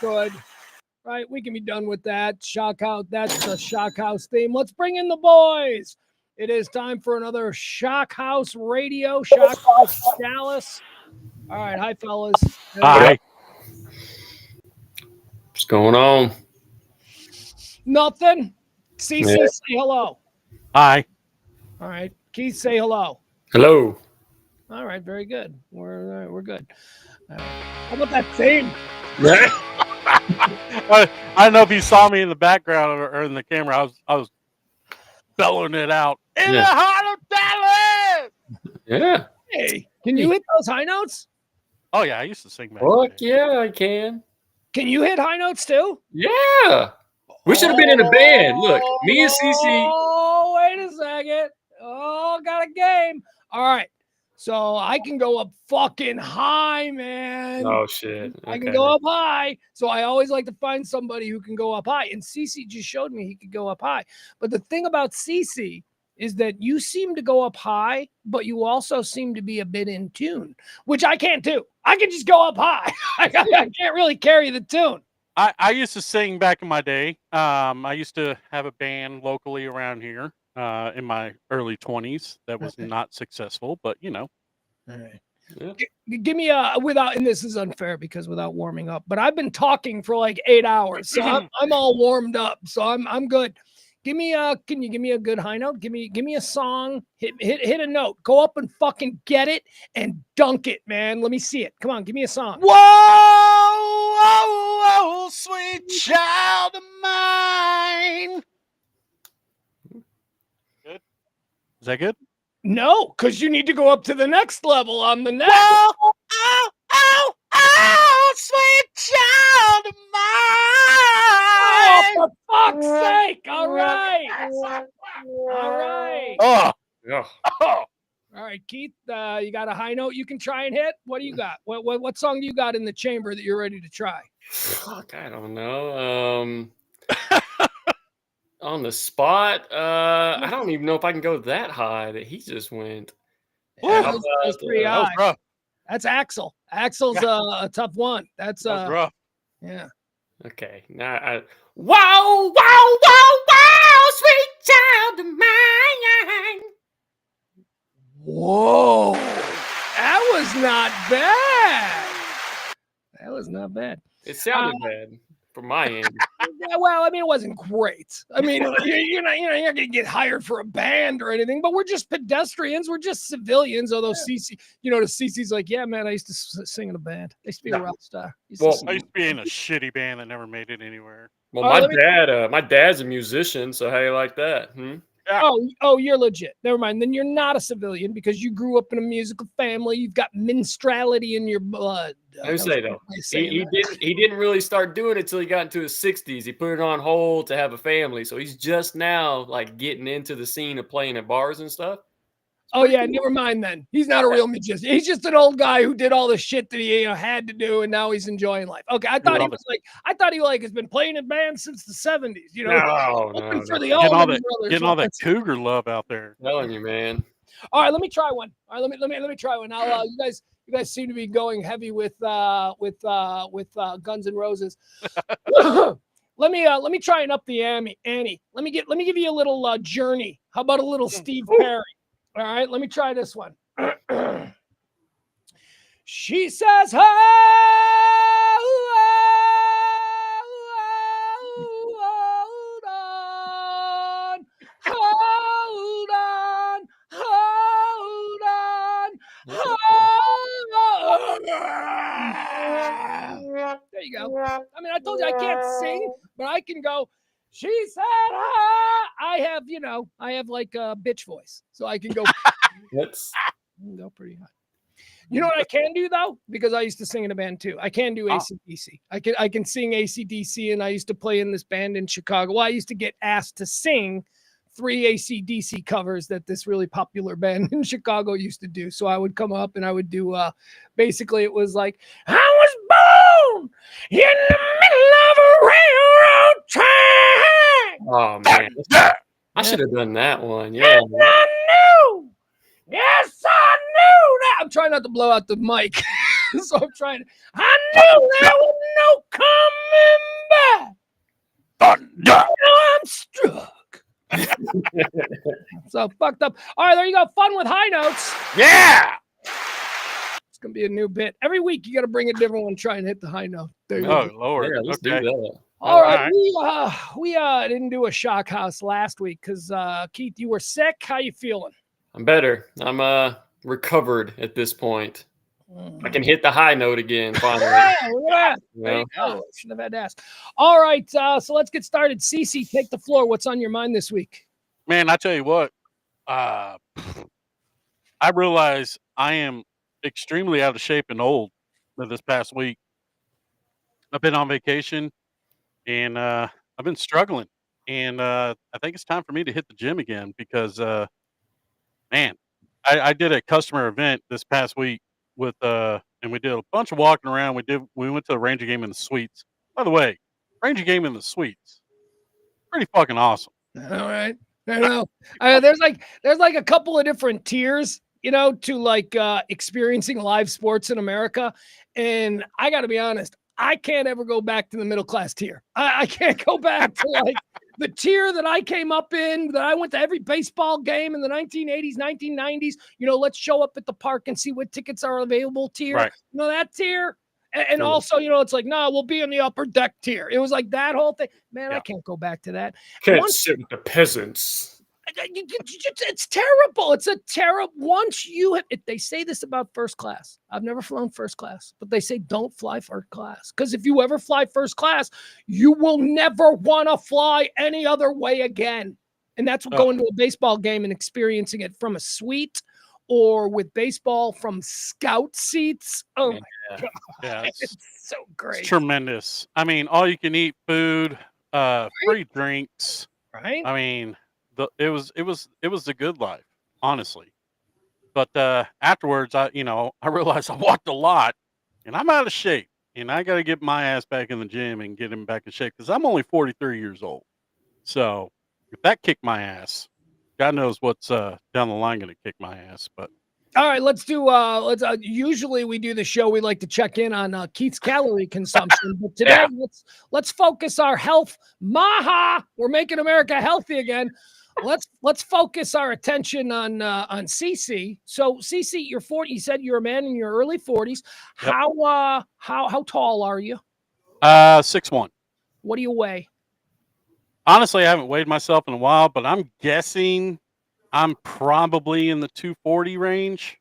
good. Right, we can be done with that. Shock House, that's the Shock House theme. Let's bring in the boys. It is time for another Shock House Radio, Shock House Dallas. All right, hi, fellas. Hi. What's going on? Nothing. CC, Yeah. say hello. Hi. All right, Keith, say hello. Hello. All right, very good. We're good. How about that theme? I don't know if you saw me in the background or in the camera. I was bellowing it out. In the heart of Dallas! Yeah. Hey, can you hit those high notes? Oh, yeah. I used to sing back Fuck yeah, I can. Can you hit high notes too? Yeah. We should have been in a band. Look, me and Cece. Oh, wait a second. Oh, got a game. All right. So I can go up fucking high, man. Oh, shit. Okay. I can go up high. So I always like to find somebody who can go up high. And Cece just showed me he could go up high. But the thing about Cece is that you seem to go up high, but you also seem to be a bit in tune, which I can't do. I can just go up high. I can't really carry the tune. I used to sing back in my day. I used to have a band locally around here in my early 20s that was not successful, but you know. All right. Yeah. Give me without, and this is unfair because without warming up, but I've been talking for like 8 hours, so I'm all warmed up, so I'm good. Give me can you give me a good high note? Give me a song. Hit a note. Go up and fucking get it and dunk it, man. Let me see it. Come on, give me a song. Whoa, whoa, whoa, sweet child of mine. Good. Is that good? No, because you need to go up to the next level on the next. Whoa, oh, sweet child of mine. Oh, for fuck's sake. All right. All right. Oh. Yeah. Oh. All right, Keith, you got a high note you can try and hit? What do you got? What song do you got in the chamber that you're ready to try? Fuck, I don't know. On the spot, I don't even know if I can go that high that he just went. Yeah, that's pretty high. That was rough. That's Axel. Axel's a tough one. That's that was rough. Yeah. Okay. Now wow, wow, wow, wow, sweet child of mine. Whoa. That was not bad. That was not bad. It sounded bad from my end. Yeah, well, I mean, it wasn't great. I mean, you're not going to get hired for a band or anything, but we're just pedestrians. We're just civilians. Although Cece, Cece's like, yeah, man, I used to sing in a band. I used to be a rock star. I used to be in a shitty band that never made it anywhere. Well, my dad's a musician, so how you like that? Yeah. Oh, you're legit. Never mind. Then you're not a civilian because you grew up in a musical family. You've got minstrality in your blood. I would say though, he didn't really start doing it till he got into his 60s. He put it on hold to have a family, so he's just now like getting into the scene of playing at bars and stuff. Oh yeah, never mind then. He's not a real magician. He's just an old guy who did all the shit that he had to do, and now he's enjoying life. Okay, I thought he has been playing in bands since the 70s. No. For the getting all that cougar love out there. I'm telling you, man. All right, let me try one. All right, let me try one. I'll, you guys seem to be going heavy with Guns N' Roses. Let me try and up the ante. Let me give you a little Journey. How about a little Steve Perry? All right, let me try this one. She says, hold on. There you go. I mean, I told you I can't sing, but I can go. She said, I have like a bitch voice, so I can go. Go pretty high. You know what I can do though? Because I used to sing in a band too. I can do AC/DC. I can sing AC/DC, and I used to play in this band in Chicago. Well, I used to get asked to sing 3 AC/DC covers that this really popular band in Chicago used to do. So I would come up and I would do basically it was like, I was born in the middle of a railroad track. Oh man. I should have done that one. Yeah. Yes, I knew. Yes, I knew that. I'm trying not to blow out the mic. So I'm trying. I knew there was no Thunder. I'm struck. So fucked up. All right, there you go. Fun with high notes. Yeah. It's gonna be a new bit. Every week you got to bring a different one. Try and hit the high note. There you go. Lord. Yeah, let's do Okay. that. All right. We didn't do a shock house last week because Keith, you were sick. How you feeling? I'm better. I'm recovered at this point. I can hit the high note again finally. Yeah, look at that. You There know? you go. I shouldn't have had to ask. All right, so let's get started. Cece, take the floor. What's on your mind this week? Man, I tell you what, I realize I am extremely out of shape and old this past week. I've been on vacation and I've been struggling. And I think it's time for me to hit the gym again because, man, I did a customer event this past week with, and we did a bunch of walking around. We went to the Ranger game in the suites. By the way, Ranger game in the suites, pretty fucking awesome. All right. I know. There's like a couple of different tiers, to like experiencing live sports in America. And I got to be honest, I can't ever go back to the middle class tier. I can't go back to like the tier that I came up in, that I went to every baseball game in the 1980s, 1990s. Let's show up at the park and see what tickets are available tier. Right. That tier. And also, it's like, no, we'll be in the upper deck tier. It was like that whole thing. Man, I can't go back to that. Can't sit with the peasants. It's terrible. It's a terrible. Once they say this about first class. I've never flown first class, but they say don't fly first class. Because if you ever fly first class, you will never want to fly any other way again. And that's what going to a baseball game and experiencing it from a suite or with baseball from scout seats. Oh, my God. Yeah, it's so great. It's tremendous. I mean, all you can eat food, free drinks. Right. I mean, it was the good life, honestly. But afterwards, I realized I walked a lot, and I'm out of shape, and I got to get my ass back in the gym and get him back in shape because I'm only 43 years old. So if that kicked my ass, God knows what's down the line going to kick my ass. But all right, let's do. Usually we do the show. We like to check in on Keith's calorie consumption, but today let's focus our health. Maha, we're making America healthy again. Let's focus our attention on CC. So CC, you're 40. You said you're a man in your early 40s. Yep. How tall are you? 6'1". What do you weigh? Honestly, I haven't weighed myself in a while, but I'm guessing I'm probably in the 240 range.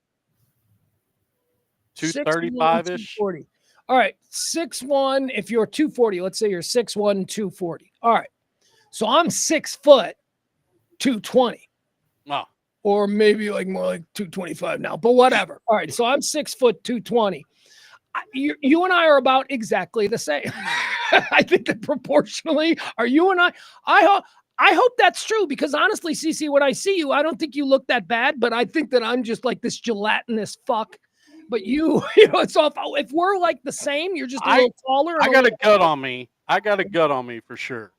235-ish. 240. All right, 6'1". If you're 240, let's say you're 6'1", 240. All right. So I'm 6 foot, 220. Oh. Or maybe more like 225 now, but whatever. All right. So I'm 6 foot, 220. You and I are about exactly the same. I think that proportionally are you and I hope that's true because honestly, CC, when I see you, I don't think you look that bad, but I think that I'm just like this gelatinous fuck. But it's off. If we're like the same, you're just a little taller. I got a gut on me. For sure.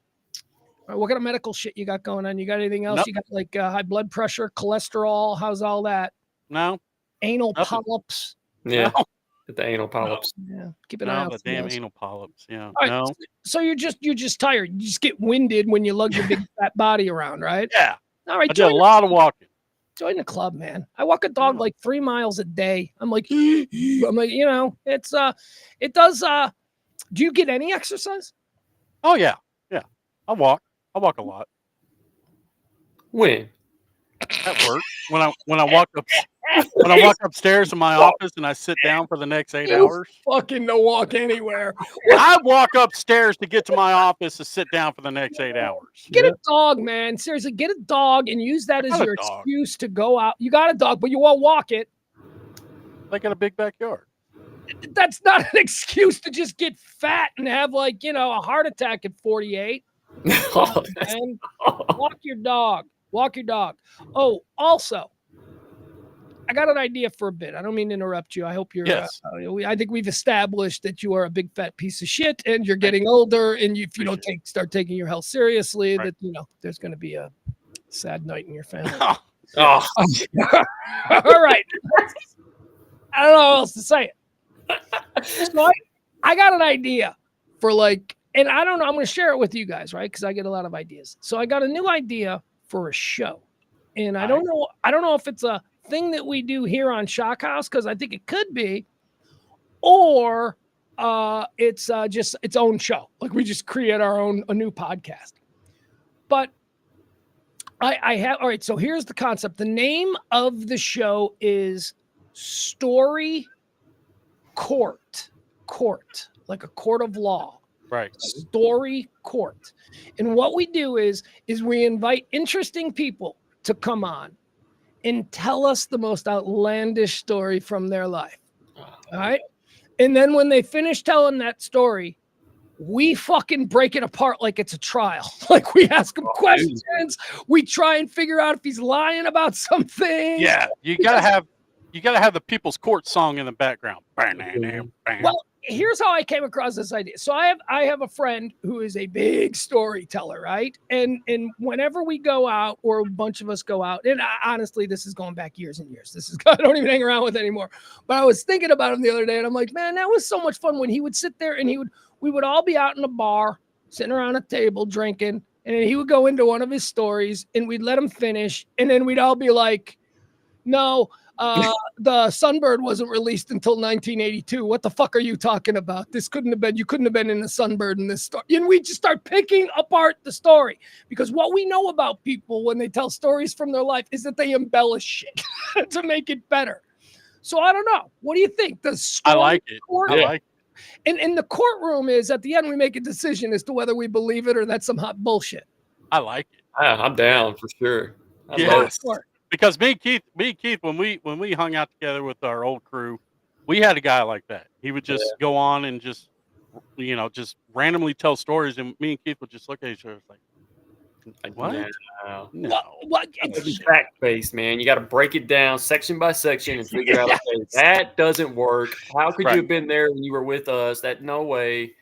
All right, what kind of medical shit you got going on? You got anything else? Nope. You got like high blood pressure, cholesterol? How's all that? No. Anal Nothing. polyps? Yeah. No. The anal polyps. Yeah. Keep an eye out. The damn anal polyps. Yeah. All right, no. So you're just tired. You just get winded when you lug your big fat body around, right? Yeah. All right. I did a lot of walking. Join the club, man. I walk a dog like 3 miles a day. I'm like, it's it does. Do you get any exercise? Oh yeah. Yeah. I walk a lot. When? At work. When I walk upstairs to my office and I sit down for the next 8 hours. Fucking no walk anywhere. I walk upstairs to get to my office to sit down for the next 8 hours. Get a dog, man. Seriously, get a dog and use that as your excuse to go out. You got a dog, but you won't walk it. They got a big backyard. That's not an excuse to just get fat and have a heart attack at 48. And walk your dog. Walk your dog. Oh, also, I got an idea for a bit. I don't mean to interrupt you. I hope you're. Yes. I think we've established that you are a big fat piece of shit, and you're getting older. And if you don't start taking your health seriously, that there's going to be a sad night in your family. Oh. All right. I don't know how else to say it. So I got an idea for And I don't know, I'm going to share it with you guys, right? Because I get a lot of ideas. So I got a new idea for a show. And I don't know if it's a thing that we do here on Shock House, because I think it could be, or it's just its own show. Like we just create a new podcast. But I have, all right, so here's the concept. The name of the show is Story Court, like a court of law. Right. Story Court. And what we do is we invite interesting people to come on and tell us the most outlandish story from their life. All right. And then when they finish telling that story, we fucking break it apart like it's a trial. Like we ask him questions. We try and figure out if he's lying about something. Yeah. You gotta have the People's Court song in the background. Well, here's how I came across this idea. So I have a friend who is a big storyteller, right? And whenever we go out, or a bunch of us go out, and honestly, this is going back years and years. This is I don't even hang around with anymore. But I was thinking about him the other day, and I'm like, man, that was so much fun when he would sit there and we would all be out in a bar, sitting around a table drinking, and then he would go into one of his stories, and we'd let him finish, and then we'd all be like, no. The Sunbird wasn't released until 1982. What the fuck are you talking about? You couldn't have been in the Sunbird in this story. And we just start picking apart the story, because what we know about people when they tell stories from their life is that they embellish shit to make it better. So I don't know. What do you think? I like it. I like it. And the courtroom is at the end, we make a decision as to whether we believe it or that's some hot bullshit. I like it. I'm down for sure. I love it. Because me and Keith, when we hung out together with our old crew, we had a guy like that. He would just go on and just randomly tell stories, and me and Keith would just look at each other like, what? No. What? It's fact-based, man. You got to break it down section by section and figure out, okay, that doesn't work. How could you have been there when you were with us? That no way.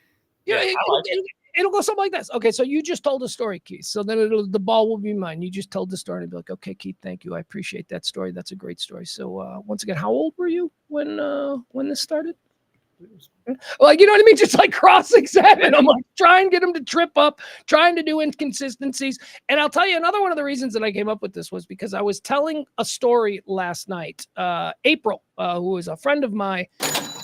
It'll go something like this. Okay, so you just told a story, Keith. So then the ball will be mine. You just told the story and be like, okay, Keith, thank you. I appreciate that story. That's a great story. So once again, how old were you when this started? Like, you know what I mean? Just like cross-examine. I'm like, try and get him to trip up, trying to do inconsistencies. And I'll tell you, another one of the reasons that I came up with this was because I was telling a story last night. April, who is a friend of my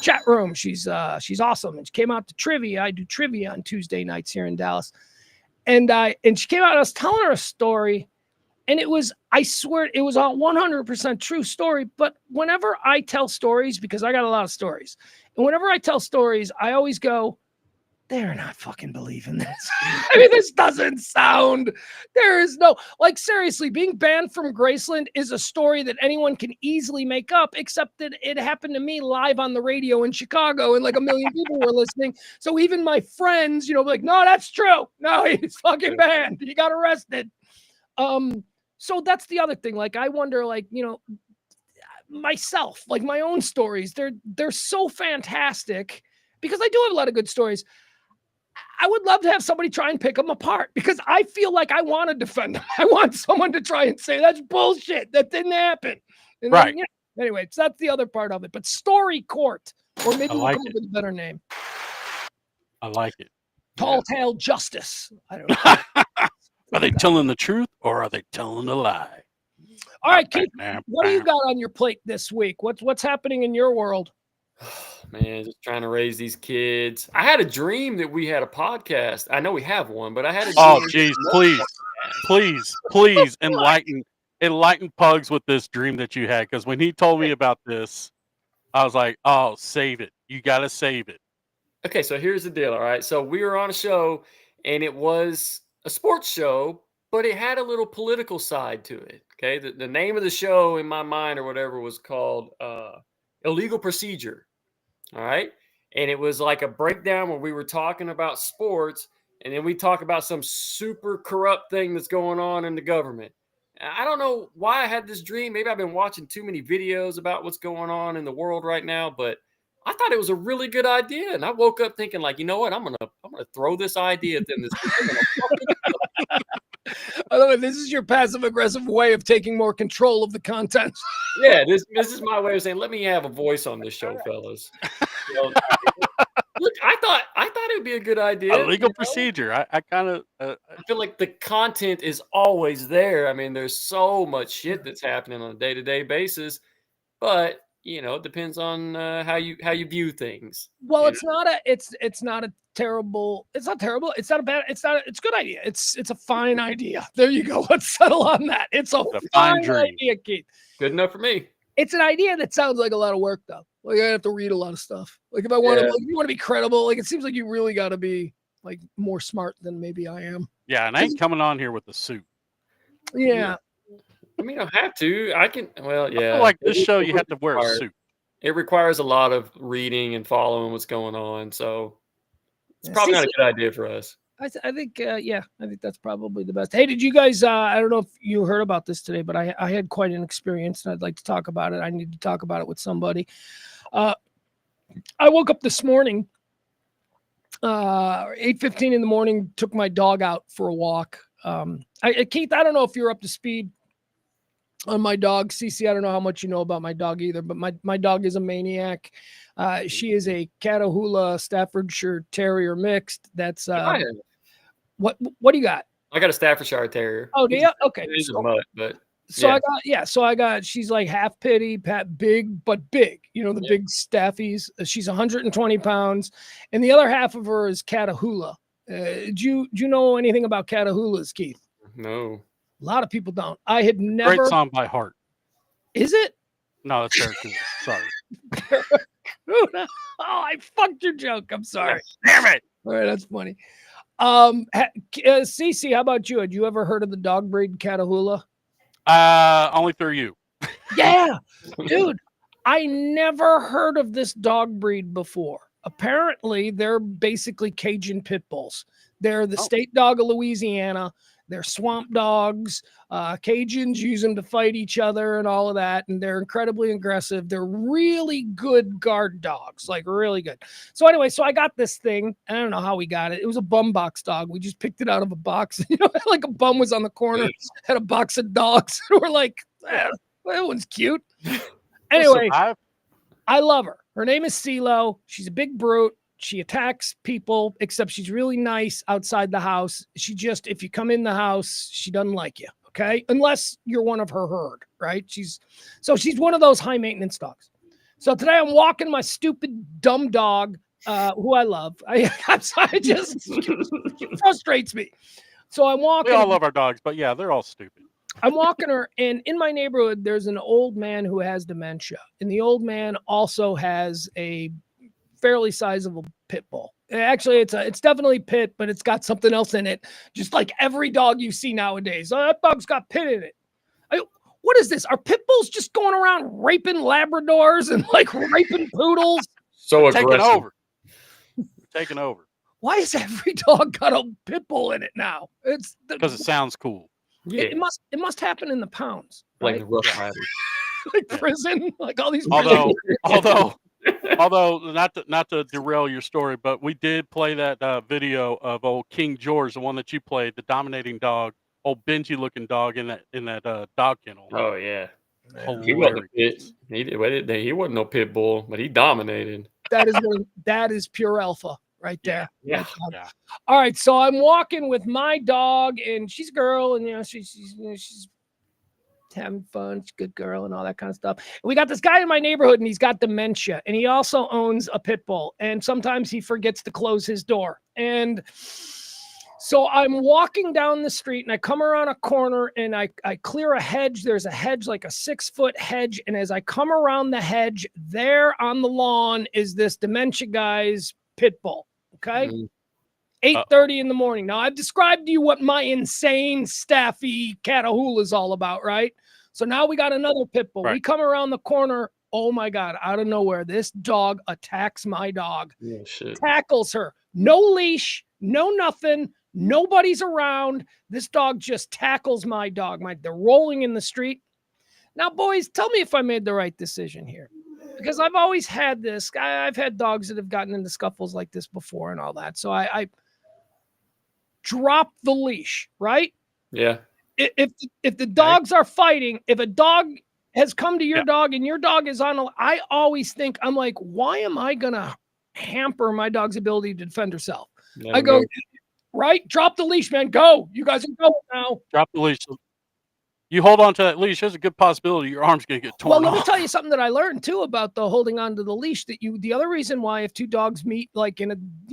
chat room, she's awesome, and she came out to trivia. I do trivia on Tuesday nights here in Dallas, and she came out, and I was telling her a story, and it was, I swear, it was a 100% true story. But whenever I tell stories, because I got a lot of stories, and whenever I tell stories, I always go, they're not fucking believing this. I mean, this doesn't sound, there is no, like, seriously, being banned from Graceland is a story that anyone can easily make up, except that it happened to me live on the radio in Chicago, and like 1 million people were listening. So even my friends, like, no, that's true. No, he's fucking banned. He got arrested. So that's the other thing. Like, I wonder, like, myself, like my own stories, they're so fantastic, because I do have a lot of good stories. I would love to have somebody try and pick them apart, because I feel like I want to defend them. I want someone to try and say that's bullshit. That didn't happen. And right. Then, anyway, so that's the other part of it. But Story Court, or maybe we'll come up with a better name. I like it. Tall Tale Justice. I don't know. Are they telling the truth, or are they telling a lie? All right, Keith, what do you got on your plate this week? What's happening in your world? Man, just trying to raise these kids. I had a dream that we had a podcast. I know we have one, but I had a dream. Oh, geez, please enlighten Pugs with this dream that you had. Because when he told me about this, I was like, oh, save it. You got to save it. Okay, so here's the deal, all right? So we were on a show, and it was a sports show, but it had a little political side to it, okay? The name of the show in my mind or whatever was called Illegal Procedure, all right? And it was like a breakdown where we were talking about sports, and then we talk about some super corrupt thing that's going on in the government. I don't know why I had this dream. Maybe I've been watching too many videos about what's going on in the world right now, but I thought it was a really good idea. And I woke up thinking, like, you know what? I'm gonna throw this idea at them. By the way, this is your passive-aggressive way of taking more control of the content. Yeah, this is my way of saying, let me have a voice on this show, fellas. Look, I thought it would be a good idea. A legal procedure. I kind of. I feel like the content is always there. I mean, there's so much shit that's happening on a day-to-day basis, but it depends on how you view things. Well, it's not a terrible. It's not terrible. It's not a bad. It's a good idea. It's a fine idea. There you go. Let's settle on that. It's a fine idea, Keith. Good enough for me. It's an idea that sounds like a lot of work, though. Like I have to read a lot of stuff. Like if I want to, like, you want to be credible. Like it seems like you really got to be like more smart than maybe I am. Yeah, and I ain't coming on here with a suit. Yeah. I mean, I don't have to. I can. Well, yeah. I feel like this show, you have to wear a suit. It requires a lot of reading and following what's going on, so it's probably not a good idea for us. I think, I think that's probably the best. Hey, did you guys? I don't know if you heard about this today, but I had quite an experience, and I'd like to talk about it. I need to talk about it with somebody. I woke up this morning, 8:15 in the morning. Took my dog out for a walk. Keith, I don't know if you're up to speed on my dog, Cece. I don't know how much you know about my dog either, but my dog is a maniac. She is a Catahoula Staffordshire Terrier mixed. That's what do you got? I got a Staffordshire Terrier. Oh, do you? Okay. He's a mutt, but I got she's like half pitty, big, but big. The big staffies. She's 120 pounds, and the other half of her is Catahoula. Do you know anything about Catahoulas, Keith? No. A lot of people don't. I had never. Great song by Heart. Is it? No, that's Barracuda. Sorry. Oh, I fucked your joke. I'm sorry. Damn it. All right, that's funny. Cece, how about you? Had you ever heard of the dog breed Catahoula? Only through you. Yeah, dude. I never heard of this dog breed before. Apparently, they're basically Cajun pit bulls. They're the state dog of Louisiana. They're swamp dogs. Cajuns use them to fight each other and all of that. And they're incredibly aggressive. They're really good guard dogs, like really good. So anyway, I got this thing. I don't know how we got it. It was a bum box dog. We just picked it out of a box. Like a bum was on the corner, had a box of dogs. We're like, that one's cute. Anyway, I love her. Her name is CeeLo. She's a big brute. She attacks people, except she's really nice outside the house. If you come in the house, she doesn't like you, okay? Unless you're one of her herd, right? She's one of those high maintenance dogs. So today I'm walking my stupid, dumb dog, who I love. She frustrates me. So I'm walking. We all love our dogs, but yeah, they're all stupid. I'm walking her, and in my neighborhood, there's an old man who has dementia. And the old man also has a fairly sizable pit bull. Actually, it's definitely pit, but it's got something else in it. Just like every dog you see nowadays. That dog's got pit in it. What is this? Are pit bulls just going around raping Labradors and like raping poodles? So aggressive. Taking over. Why has every dog got a pit bull in it now? It's because it sounds cool. Yeah. It must happen in the pounds. Like right? the Rough Riders. Like prison, like all these. Although not to derail your story, but we did play that video of old King George, the one that you played, the dominating dog, old Benji looking dog in that dog kennel. Oh yeah, he wasn't he wasn't no pit bull, but he dominated. That is pure alpha right there. Yeah. All right, so I'm walking with my dog, and she's a girl, and she's having fun. She's a good girl and all that kind of stuff. And we got this guy in my neighborhood, and he's got dementia, and he also owns a pit bull, and sometimes he forgets to close his door. And so I'm walking down the street, and I come around a corner, and I clear a hedge. There's a hedge, like a 6-foot hedge, and as I come around the hedge, there on the lawn is this dementia guy's pit bull. Okay. 8:30 in the morning. Now, I've described to you what my insane staffy Catahoula is all about, right? So now we got another pit bull. Right. We come around the corner. Oh, my God. Out of nowhere, this dog attacks my dog. Yeah, shit. Tackles her. No leash, no nothing. Nobody's around. This dog just tackles my dog. They're rolling in the street. Now, boys, tell me if I made the right decision here. Because I've always had this. I've had dogs that have gotten into scuffles like this before and all that. So I drop the leash, right? Yeah. If the dogs are fighting, if a dog has come to your dog and your dog is on, I always think, I'm like, why am I going to hamper my dog's ability to defend herself. Never I go, know. right, drop the leash, man. Go. You guys are going now. Drop the leash. You hold on to that leash, there's a good possibility your arm's going to get torn off. Well, let me tell you something that I learned too about the holding on to the leash. The other reason why if two dogs meet like in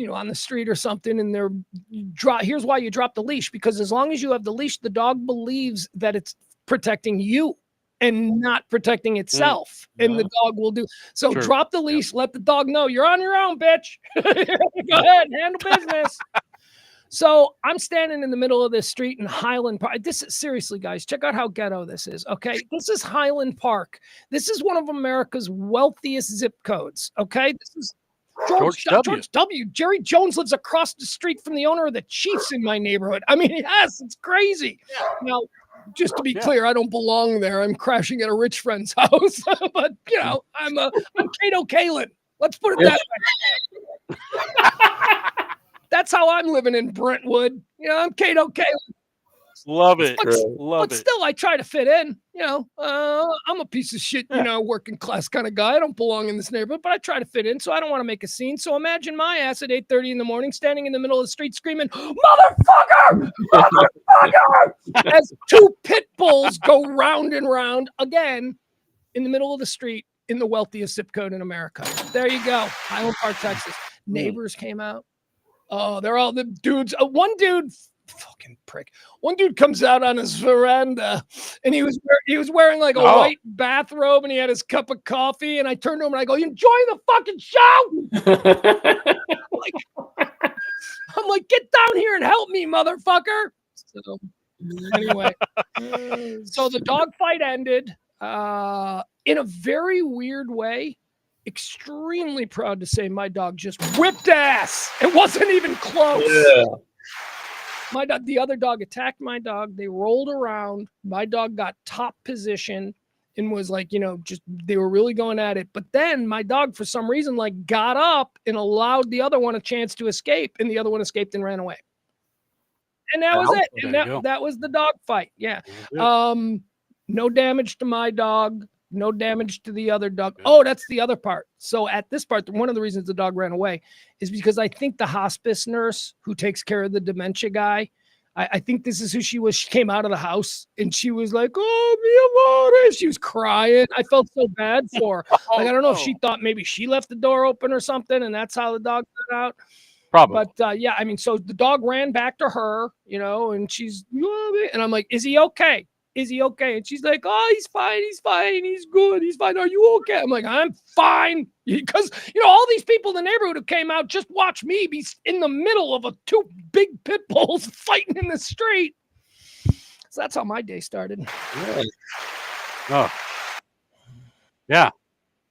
on the street or something and here's why you drop the leash, because as long as you have the leash, the dog believes that it's protecting you and not protecting itself. And the dog will do. So drop the leash, let the dog know you're on your own, bitch. Go ahead and handle business. So I'm standing in the middle of this street in Highland Park. This is seriously, guys, check out how ghetto this is. Okay. This is Highland Park. This is one of America's wealthiest zip codes. Okay. This is George W. Jerry Jones lives across the street from the owner of the Chiefs in my neighborhood. I mean, yes, it's crazy. Now, just to be clear, I don't belong there. I'm crashing at a rich friend's house, but I'm Cato Kalin. Let's put it that way. That's how I'm living in Brentwood. I'm Cato Kalin. Love it. But still, I try to fit in. I'm a piece of shit, working class kind of guy. I don't belong in this neighborhood, but I try to fit in. So I don't want to make a scene. So imagine my ass at 8:30 in the morning, standing in the middle of the street screaming, "Motherfucker! Motherfucker!" as two pit bulls go round and round again in the middle of the street in the wealthiest zip code in America. There you go. Highland Park, Texas. Neighbors came out. Oh, they're all the dudes. One dude, fucking prick. One dude comes out on his veranda, and he was wearing like a white bathrobe, and he had his cup of coffee. And I turned to him and I go, "You enjoying the fucking show?" I'm like, "Get down here and help me, motherfucker." So anyway, so the dog fight ended in a very weird way. Extremely proud to say my dog just whipped ass. It wasn't even close. Yeah. My dog, the other dog attacked my dog. They rolled around. My dog got top position and was like, they were really going at it. But then my dog, for some reason, like got up and allowed the other one a chance to escape. And the other one escaped and ran away. And that was it. And that was the dog fight. Yeah. No damage to my dog. No damage to the other dog. Oh, that's the other part. So at this part, one of the reasons the dog ran away is because I think the hospice nurse who takes care of the dementia guy, I think this is who she was. She came out of the house and she was like, "Oh, mi amore." She was crying. I felt so bad for her. Like, I don't know if she thought maybe she left the door open or something, and that's how the dog got out. Probably. But yeah, I mean, so the dog ran back to her, and she's, and I'm like, "Is he okay? Is he okay?" And she's like, "Oh, he's fine. He's fine. He's good. He's fine. Are you okay?" I'm like, "I'm fine." Because, all these people in the neighborhood who came out just watched me be in the middle of two big pit bulls fighting in the street. So that's how my day started. Really? Oh, yeah.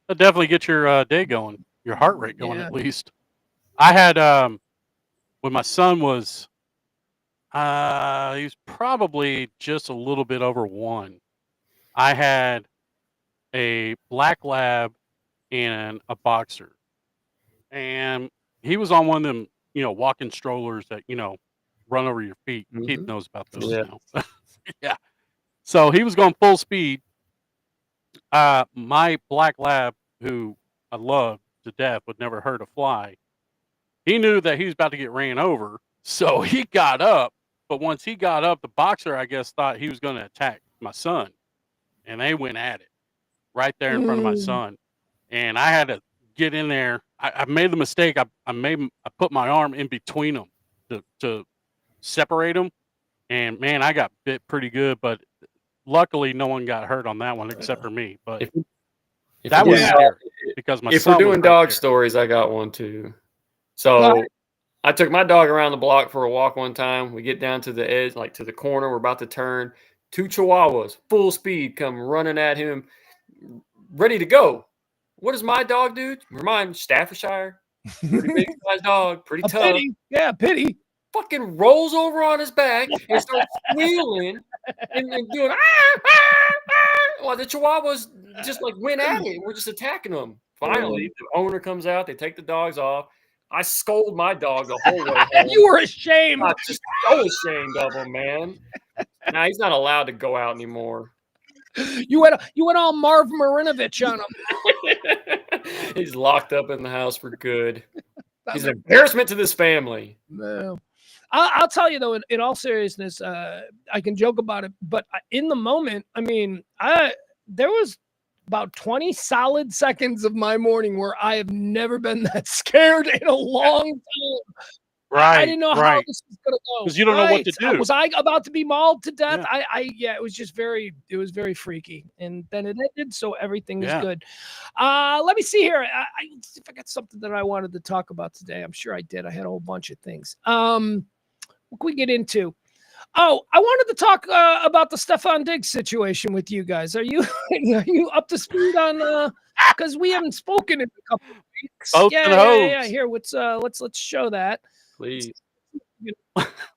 That definitely get your day going, your heart rate going at least. I had, when my son was, he was probably just a little bit over 1. I had a black lab and a boxer, and he was on one of them, walking strollers that, run over your feet. Mm-hmm. Keith knows about those. Yeah. Yeah. So he was going full speed. My black lab, who I loved to death, would never hurt a fly. He knew that he was about to get ran over. So he got up. But once he got up, the boxer, I guess, thought he was going to attack my son. And they went at it right there in front of my son. And I had to get in there. I made the mistake. I put my arm in between them to separate them. And, man, I got bit pretty good. But luckily, no one got hurt on that one except for me. But that was scary because my son. If we're doing dog stories, I got one too. So I took my dog around the block for a walk one time. We get down to the edge, like to the corner. We're about to turn. 2 Chihuahuas, full speed, come running at him, ready to go. What does my dog do? Remind Staffordshire. Pretty big size dog, pretty tough. Pity. Yeah, pity. Fucking rolls over on his back and starts squealing and doing Well, the Chihuahuas just like went at it. We're just attacking them. Finally, the owner comes out. They take the dogs off. I scold my dog the whole way home. You were ashamed. I'm just so ashamed of him, man. Now he's not allowed to go out anymore. You went all Marv Marinovich on him. He's locked up in the house for good. He's an embarrassment to this family. No. I'll tell you, though, in all seriousness, I can joke about it, but in the moment, I mean, there was about 20 solid seconds of my morning where I have never been that scared in a long time. Right. I didn't know how this was going to go. Because you don't know what to do. Was I about to be mauled to death? Yeah. It was just very freaky. And then it ended, so everything is good. Let me see here. See if I got something that I wanted to talk about today. I'm sure I did. I had a whole bunch of things. What can we get into? Oh, I wanted to talk about the Stefan Diggs situation with you guys. Are you up to speed on? Because we haven't spoken in a couple of weeks. Yeah. Here, let's show that. Please.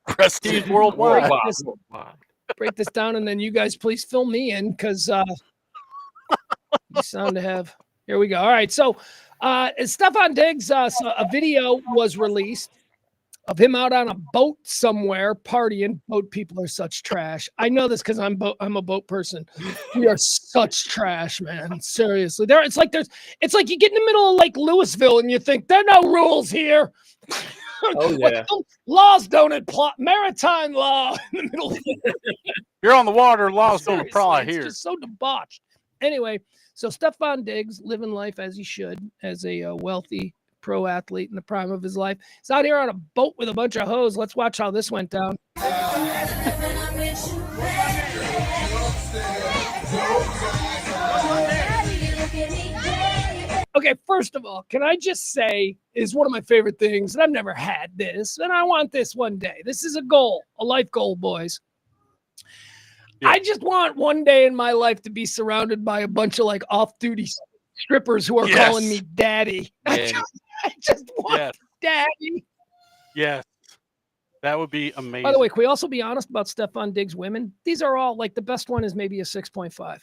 Prestige worldwide. Break this down, and then you guys please fill me in, because you sound to have. Here we go. All right. So Stefan Diggs, a video was released of him out on a boat somewhere partying. Boat people are such trash. I know this because I'm a boat person. We are such trash, man. Seriously. It's like you get in the middle of Lake Louisville and you think there are no rules here. Oh yeah. Laws don't apply. Maritime law in the middle. You're on the water. Laws don't apply here. It's just so debauched. Anyway, so Stefan Diggs living life as he should, as a wealthy pro athlete in the prime of his life. He's out here on a boat with a bunch of hoes. Let's watch how this went down. Okay, first of all, can I just say is one of my favorite things, and I've never had this, and I want this one day. This is a goal, a life goal, boys. Yeah. I just want one day in my life to be surrounded by a bunch of like off-duty strippers who are calling me daddy. Yeah. I just want daddy. Yes. That would be amazing. By the way, can we also be honest about Stefan Diggs women? These are all like the best one is maybe a 6.5.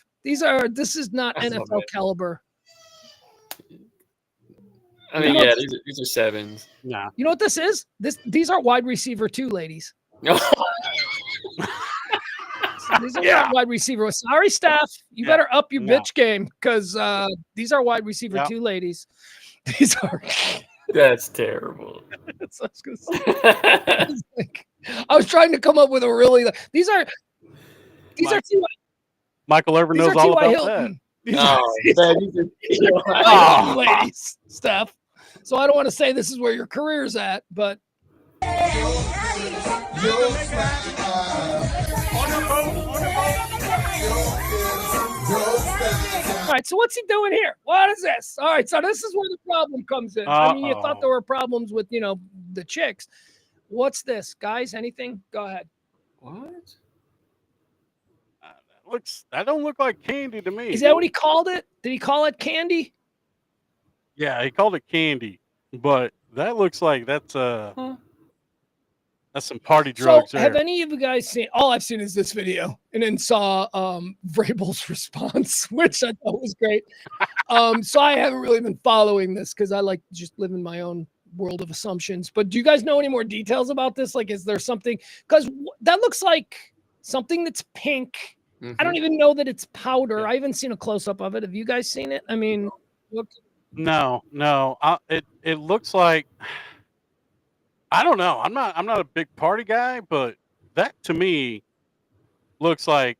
This is not NFL caliber. I mean, these are sevens. Yeah. You know what this is? These are wide receiver 2 ladies. These are wide receiver. Sorry, Steph. You better up your bitch game, because these are wide receiver 2 ladies. These are. That's terrible. That's what I was gonna say. I was trying to come up with a really. These are two. Michael Irvin knows all about that. These are ladies, Steph. So I don't want to say this is where your career's at, but. All right, so what's he doing here? What is this? All right, so this is where the problem comes in. I mean, you thought there were problems with, the chicks. What's this, guys? Anything? Go ahead. What? That don't look like candy to me. Is that what he called it? Did he call it candy? Yeah, he called it candy, but that looks like that's some party drugs. So have any of you guys seen? All I've seen is this video, and then saw Vrabel's response, which I thought was great. So I haven't really been following this because I like just live in my own world of assumptions. But do you guys know any more details about this? Like, is there something? Because that looks like something that's pink. Mm-hmm. I don't even know that it's powder. Yeah. I haven't seen a close up of it. Have you guys seen it? I mean, look. No. It looks like. I don't know. I'm not a big party guy, but that to me looks like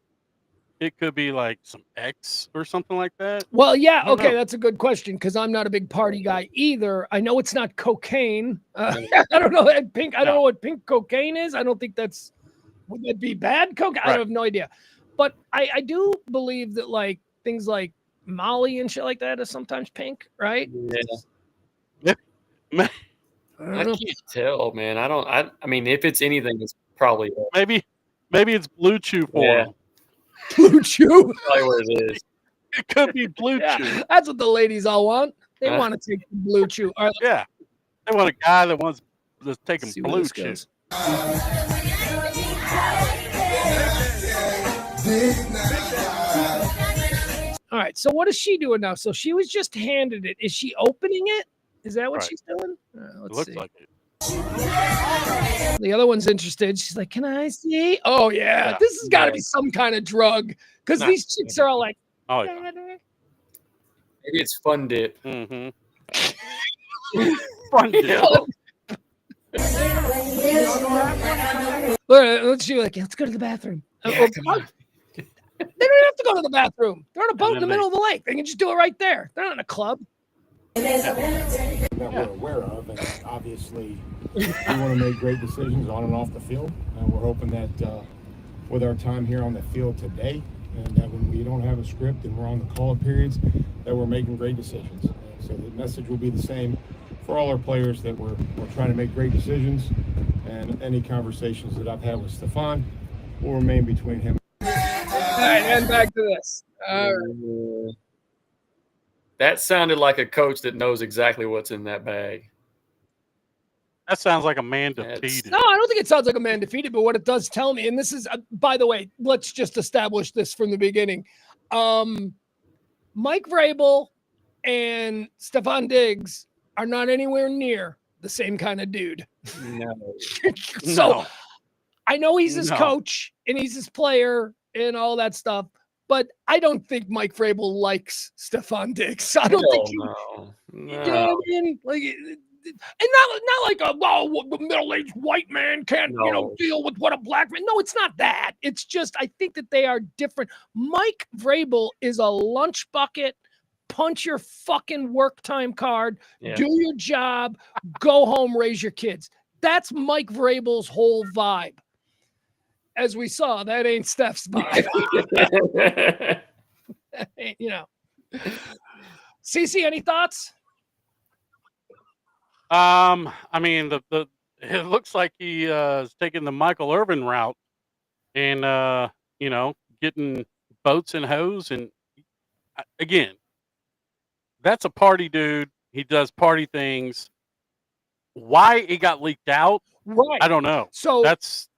it could be like some X or something like that. Well, yeah. Okay. That's a good question, because I'm not a big party guy either. I know it's not cocaine. I don't know. Pink. I don't know what pink cocaine is. I don't think would that be bad cocaine? Right. I have no idea. But I do believe that like things like Molly and shit like that is sometimes pink, right? Yeah. I can't tell, man. I mean, if it's anything, it's probably maybe it's Blue Chew for them. Blue Chew. That's probably what it is. It could be Blue Chew. That's what the ladies all want. They want to take the Blue Chew. All right, yeah, they want a guy that wants to take them Blue Chew. All right, so what is she doing now? So she was just handed it. Is she opening it? Is that what she's doing? Let's looks see. Like it. The other one's interested. She's like, "Can I see?" Oh yeah. This has got to be some kind of drug, because these chicks are all like, "Oh yeah." Maybe it's Fun Dip. Mm-hmm. fun deal. Let's do like, let's go to the bathroom. Yeah, They don't have to go to the bathroom. They're on a boat in the middle of the lake. They can just do it right there. They're not in a club. That we're aware of, and obviously we want to make great decisions on and off the field. And we're hoping that with our time here on the field today, and that when we don't have a script and we're on the call periods, that we're making great decisions. And so the message will be the same for all our players, that we're trying to make great decisions, and any conversations that I've had with Stefan will remain between him. All right, and back to this. That sounded like a coach that knows exactly what's in that bag. That sounds like a man defeated. No, I don't think it sounds like a man defeated, but what it does tell me, and this is, by the way, let's just establish this from the beginning. Mike Vrabel and Stefan Diggs are not anywhere near the same kind of dude. No. So I know he's his coach and he's his player and all that stuff, but I don't think Mike Vrabel likes Stefan Diggs. I don't think No. You know what I mean? Like, and not like a middle-aged white man can't deal with what a black man. No, it's not that. It's just I think that they are different. Mike Vrabel is a lunch bucket. Punch your fucking work time card. Yeah. Do your job. Go home. Raise your kids. That's Mike Vrabel's whole vibe. As we saw, that ain't Steph's vibe. CC, any thoughts? I mean, it looks like he is taking the Michael Irvin route, and getting boats and hose, and again, that's a party dude. He does party things. Why it got leaked out, right? I don't know. So that's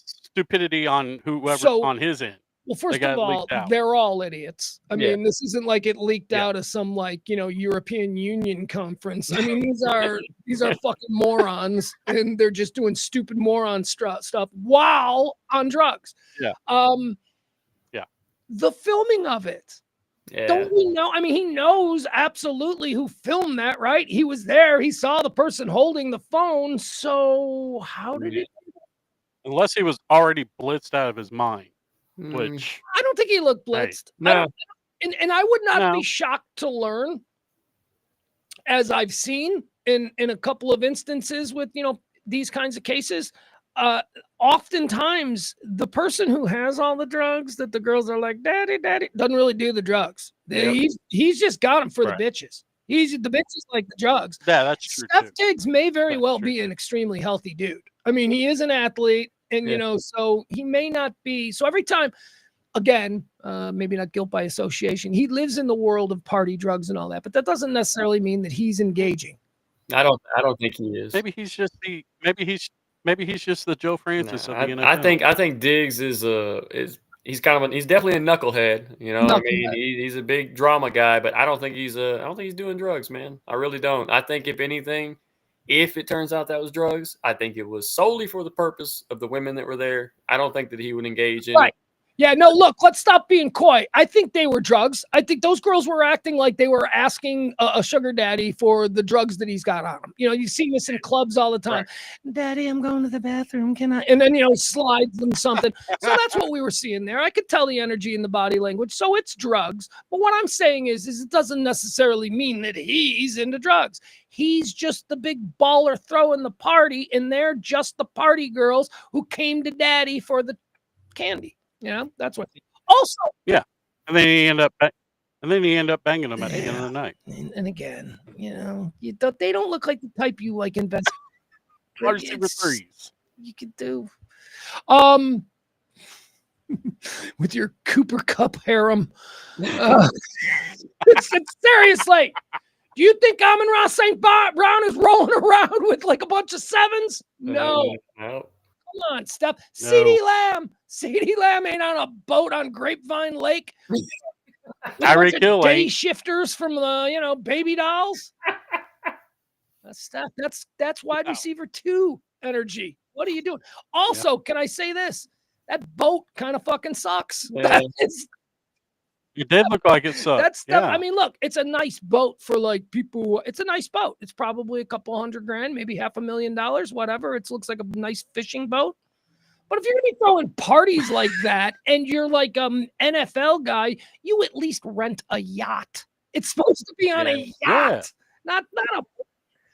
stupidity on whoever on his end. Well, first of all, they're all idiots. I mean, this isn't like it leaked out of some European Union conference. I mean, these are fucking morons, and they're just doing stupid moron stuff while on drugs. Yeah. The filming of it. Yeah. Don't we know? I mean, he knows absolutely who filmed that, right? He was there. He saw the person holding the phone. So how did he? Unless he was already blitzed out of his mind. Which I don't think he looked blitzed. No. And I would not be shocked to learn, as I've seen in a couple of instances with these kinds of cases, oftentimes the person who has all the drugs that the girls are like, daddy, doesn't really do the drugs. Yep. He's just got them for the bitches. The bitches like the drugs. Yeah, that's true. Steph Diggs may very well be an extremely healthy dude. I mean, he is an athlete. And, so he may not be. So every time, again, maybe not guilt by association, he lives in the world of party, drugs, and all that. But that doesn't necessarily mean that he's engaging. I don't think he is. Maybe he's just the Joe Francis of the NFL. I think Diggs is he's definitely a knucklehead. I mean, he's a big drama guy, but I don't think he's doing drugs, man. I really don't. I think if anything, if it turns out that was drugs, I think it was solely for the purpose of the women that were there. I don't think that he would engage in it. Yeah, no, look, let's stop being coy. I think they were drugs. I think those girls were acting like they were asking a sugar daddy for the drugs that he's got on him. You see this in clubs all the time. Right. Daddy, I'm going to the bathroom. Can I? And then, slides them something. So that's what we were seeing there. I could tell the energy in the body language. So it's drugs. But what I'm saying is it doesn't necessarily mean that he's into drugs. He's just the big baller throwing the party, and they're just the party girls who came to daddy for the candy. That's what. Also, yeah, and then he end up banging them at the end of the night. And again, they don't look like the type you like invest. Wide receiver threes. You could do, with your Cooper Cup harem. It's seriously. Do you think Amon-Ra St. Brown is rolling around with like a bunch of sevens? No. Come on, Steph. No. CeeDee Lamb ain't on a boat on Grapevine Lake. Tyreek Hill day shifters from the baby dolls. Steph, that's wide receiver 2 energy. What are you doing? Also, can I say this? That boat kind of fucking sucks. Yeah. It did look like it sucked. That stuff. I mean, look, it's a nice boat for like people. It's a nice boat. It's probably a couple $100,000, maybe $500,000, whatever. It looks like a nice fishing boat. But if you're gonna be throwing parties like that, and you're like NFL guy, you at least rent a yacht. It's supposed to be on a yacht, not a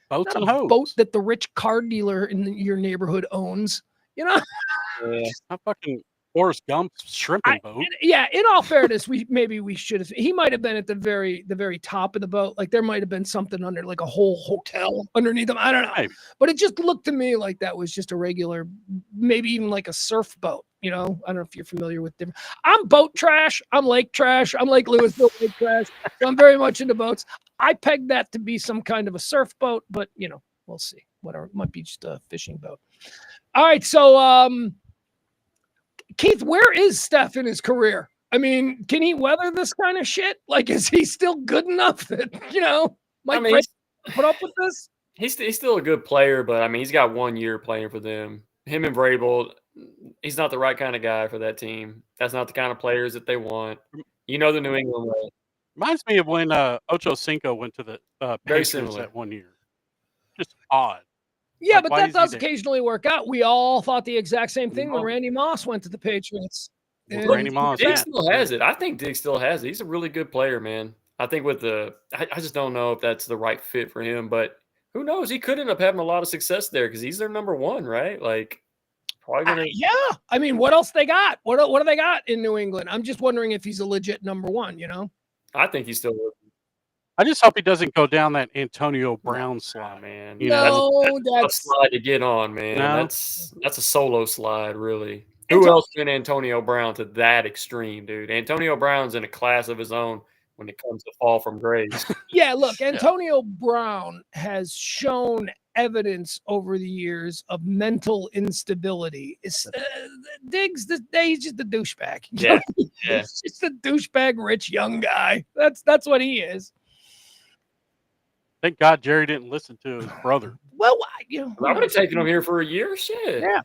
boats not and a hoes. boat that the rich car dealer in your neighborhood owns. You know, I fucking Forrest Gump's shrimping boat. Yeah, in all fairness, we should have. He might have been at the very top of the boat. Like there might have been something under, like a whole hotel underneath him. I don't know, but it just looked to me like that was just a regular, maybe even like a surf boat. You know, I don't know if you're familiar with different. I'm boat trash. I'm lake trash. I'm Lake Louisville lake trash. So I'm very much into boats. I pegged that to be some kind of a surf boat, but you know, we'll see. Whatever, it might be just a fishing boat. All right, so Keith, where is Steph in his career? I mean, can he weather this kind of shit? Like, is he still good enough that, you know, Mike put up with this? He's still a good player, but I mean, he's got 1 year playing for them. Him and Vrabel, he's not the right kind of guy for that team. That's not the kind of players that they want. You know, the New England way. Reminds me of when Ocho Cinco went to the Patriots that 1 year. Just odd. Yeah, like, but that does occasionally work out. We all thought the exact same thing when Randy Moss went to the Patriots. Randy Moss. Diggs still has it. I think Diggs still has it. He's a really good player, man. I think I just don't know if that's the right fit for him, but who knows? He could end up having a lot of success there because he's their number one, right? Like, probably gonna. Yeah. I mean, what else they got? What do they got in New England? I'm just wondering if he's a legit number one, you know? I think he's still. I just hope he doesn't go down that Antonio Brown slide, man. You know, that's a slide to get on, man. No. That's a solo slide, really. Who else been Antonio Brown to that extreme, dude? Antonio Brown's in a class of his own when it comes to fall from grace. Yeah, look, Antonio Brown has shown evidence over the years of mental instability. Diggs, he's just a douchebag. Yeah, he's just a douchebag, rich young guy. That's what he is. Thank God Jerry didn't listen to his brother. Well, I would have taken him here for a year. Shit. Yeah.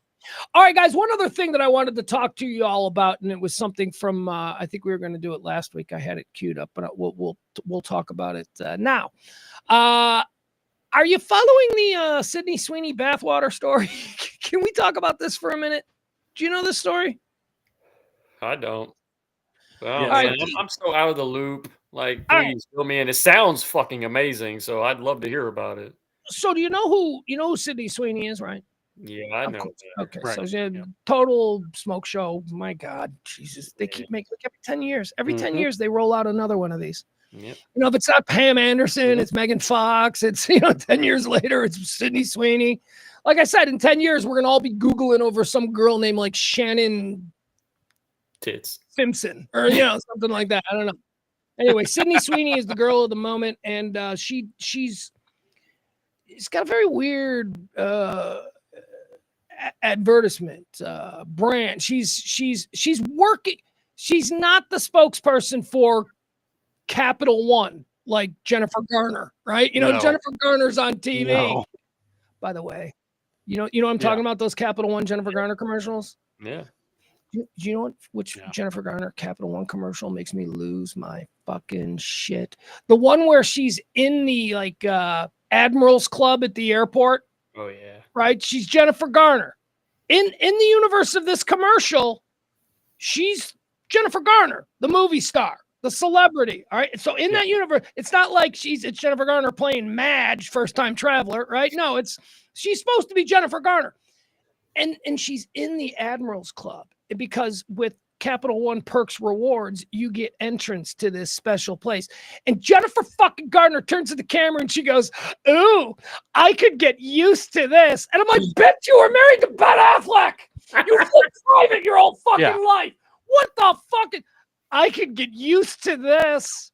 All right, guys. One other thing that I wanted to talk to you all about, and it was something from I think we were going to do it last week. I had it queued up, but we'll talk about it now. Are you following the Sidney Sweeney bathwater story? Can we talk about this for a minute? Do you know this story? I don't. Well, I'm so out of the loop. Like, please fill me in. It sounds fucking amazing, so I'd love to hear about it. So, do you know who Sidney Sweeney is, right? Yeah, I know. Okay, right. So total smoke show. My God, Jesus! They keep making every 10 years. Every 10 years, they roll out another one of these. Yep. You know, if it's not Pam Anderson, it's Megan Fox. It's 10 years later, it's Sidney Sweeney. Like I said, in 10 years, we're gonna all be Googling over some girl named like Shannon Tits Simpson or something like that. I don't know. Anyway, Sidney Sweeney is the girl of the moment, and she's got a very weird advertisement brand. She's working. She's not the spokesperson for Capital One like Jennifer Garner, right? No. Jennifer Garner's on TV. No. By the way, you know I'm talking about, those Capital One Jennifer Garner commercials. Yeah. Do you know which Jennifer Garner Capital One commercial makes me lose my fucking shit? The one where she's in the Admirals Club at the airport. Oh yeah. Right? She's Jennifer Garner. In the universe of this commercial, she's Jennifer Garner, the movie star, the celebrity. All right. So in that universe, it's not like it's Jennifer Garner playing Madge, First Time Traveler, right? No, she's supposed to be Jennifer Garner. And she's in the Admirals Club because with Capital One Perks Rewards, you get entrance to this special place. And Jennifer fucking Gardner turns to the camera and she goes, "Ooh, I could get used to this." And I'm like, "Bet you were married to Ben Affleck. You lived private your whole fucking life. What the fuck? I could get used to this."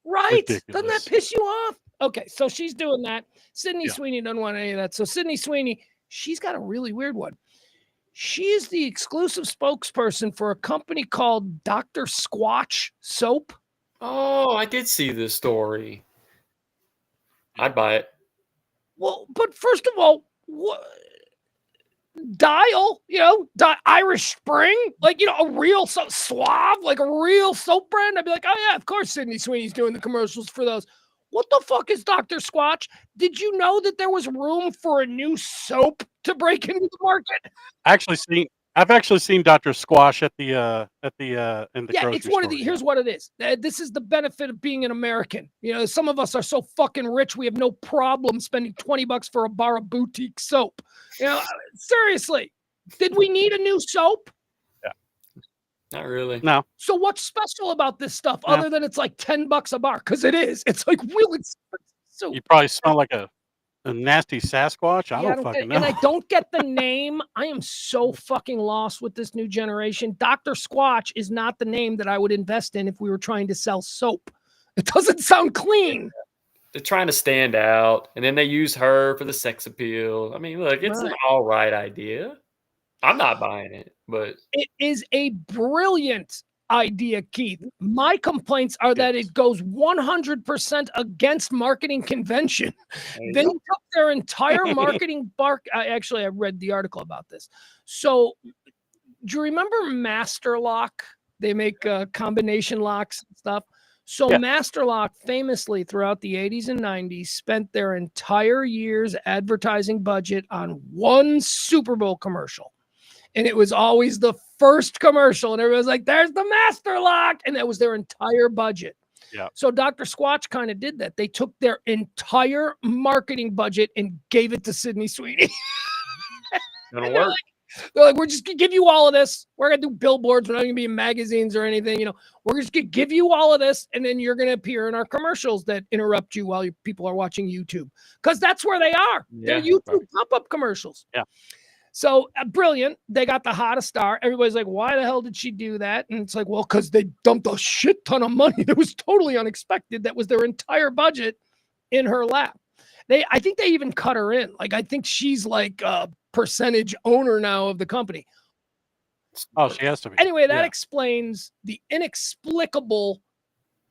Right? Ridiculous. Doesn't that piss you off? Okay, so she's doing that. Sidney Sweeney doesn't want any of that. So Sidney Sweeney, she's got a really weird one. She is the exclusive spokesperson for a company called Dr. Squatch Soap. Oh, I did see this story. I'd buy it. Well, but first of all, Dial, Irish Spring, a real Suave, like a real soap brand. I'd be like, oh yeah, of course Sidney Sweeney's doing the commercials for those. What the fuck is Dr. Squatch? Did you know that there was room for a new soap to break into the market? I've actually seen Dr. Squash at the in the grocery it's one store, of the. Here's what it is. This is the benefit of being an American. Some of us are so fucking rich we have no problem spending $20 for a bar of boutique soap. Seriously, did we need a new soap? Yeah, not really. No. So what's special about this stuff other than it's like $10 a bar? Because it is. It's like really expensive soap. You probably smell like a nasty Sasquatch. I don't fucking know. And I don't get the name. I am so fucking lost with this new generation. Dr. Squatch is not the name that I would invest in if we were trying to sell soap. It doesn't sound clean. They're trying to stand out, and then they use her for the sex appeal. I mean, look, it's an all right idea. I'm not buying it, but it is a brilliant idea, Keith. My complaints are that it goes 100% against marketing convention. They took their entire marketing I read the article about this. So do you remember Master Lock? They make combination locks and stuff. So Master Lock famously throughout the 80s and 90s spent their entire year's advertising budget on one Super Bowl commercial. And it was always the first commercial. And everybody was like, there's the Master Lock. And that was their entire budget. Yeah. So Dr. Squatch kind of did that. They took their entire marketing budget and gave it to Sidney Sweeney. It'll work. They're like, we're just going to give you all of this. We're going to do billboards. We're not going to be in magazines or anything. We're just going to give you all of this. And then you're going to appear in our commercials that interrupt you while people are watching YouTube. Because that's where they are. Yeah, they're YouTube pop-up commercials. Yeah. So brilliant. They got the hottest star. Everybody's like, why the hell did she do that? And it's like, well, because they dumped a shit ton of money that was totally unexpected. That was their entire budget in her lap. I think they even cut her in. Like, I think she's like a percentage owner now of the company. Oh, she has to be. Anyway, that explains the inexplicable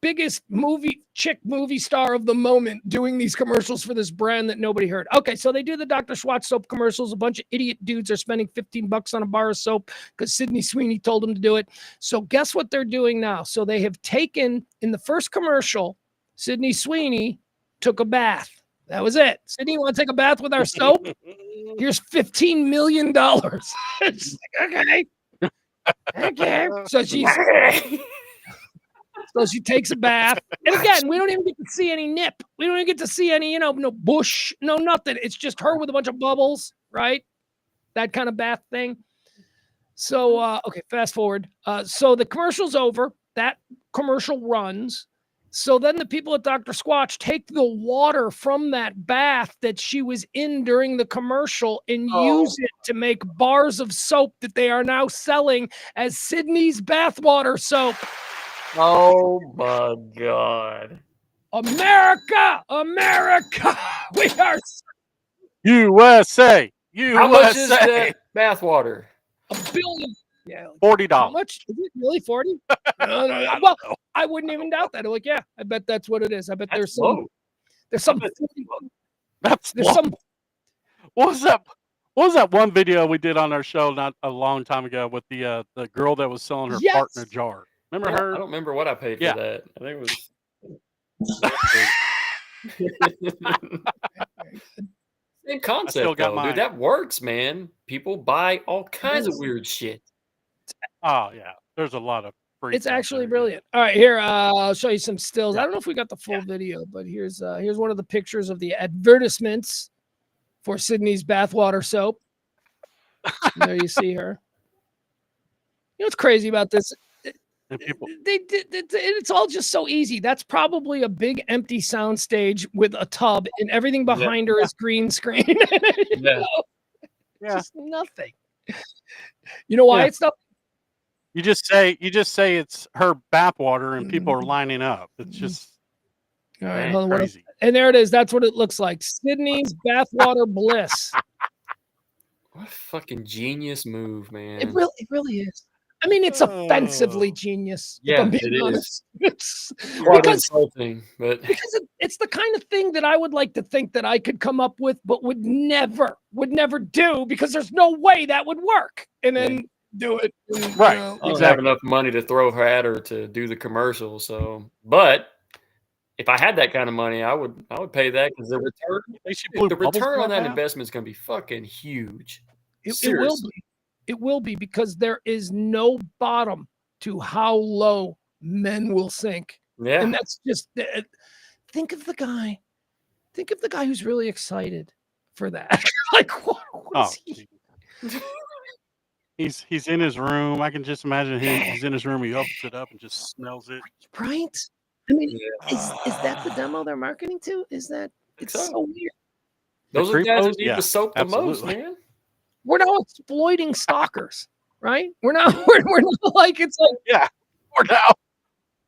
biggest movie star of the moment doing these commercials for this brand that nobody heard. Okay, so they do the Dr. Squatch soap commercials. A bunch of idiot dudes are spending $15 on a bar of soap because Sidney Sweeney told them to do it. So guess what they're doing now? So they have taken, in the first commercial, Sidney Sweeney took a bath. That was it. Sidney, you want to take a bath with our soap? Here's $15 million. It's like, okay. Okay. So she takes a bath. And again, we don't even get to see any nip. We don't even get to see any, no bush, no nothing. It's just her with a bunch of bubbles, right? That kind of bath thing. So, okay, fast forward. So the commercial's over. That commercial runs. So then the people at Dr. Squatch take the water from that bath that she was in during the commercial and use it to make bars of soap that they are now selling as Sidney's bathwater soap. Oh my God. America! We are USA! How much is that bathwater? $1 billion. Yeah, $40. How much? Is it really 40? No. Well, I wouldn't even doubt that. I'm like, yeah, I bet that's what it is. I bet there's some. There's some. What was that one video we did on our show not a long time ago with the girl that was selling her fart in a jar? Remember her? I don't remember what I paid for that. I think it was same concept though, dude. That works, man. People buy all kinds of weird shit. Oh yeah, there's a lot of free. It's actually brilliant. All right, here I'll show you some stills. I don't know if we got the full video, but here's one of the pictures of the advertisements for Sidney's bathwater soap. There you see her. You know what's crazy about this? It's all just so easy. That's probably a big empty sound stage with a tub, and everything behind her is green screen. Just nothing. You know why it's not? You just say it's her bathwater, and people are lining up. It's just all right. Crazy. And there it is. That's what it looks like. Sidney's bathwater bliss. What a fucking genius move, man! It really is. I mean, it's offensively genius. Yeah, it is. It's quite insulting, but because it's the kind of thing that I would like to think that I could come up with, but would never do, because there's no way that would work. And then do it. And, right. I don't have enough money to throw her at her to do the commercial. So, but if I had that kind of money, I would pay that, because the return on that investment is going to be fucking huge. It will be. It will be, because there is no bottom to how low men will sink. Yeah. And that's just, think of the guy who's really excited for that. Like, what is he? He's in his room. I can just imagine him. He's in his room. He opens it up and just smells it. Right? I mean, is that the demo they're marketing to? Is that it's so weird? Those are guys who need the soap the most, man. We're now exploiting stalkers, right? We're not like, it's like,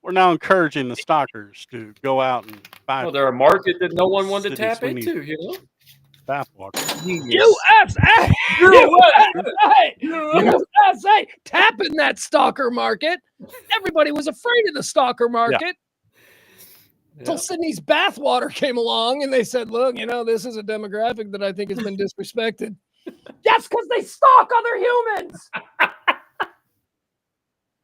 we're now encouraging the stalkers to go out and buy. Well, they're a market that no one wanted to tap into, you know. Bathwater. USA, tapping that stalker market. Everybody was afraid of the stalker market. Until Sydney's bathwater came along, and they said, "Look, this is a demographic that I think has been disrespected." That's because they stalk other humans.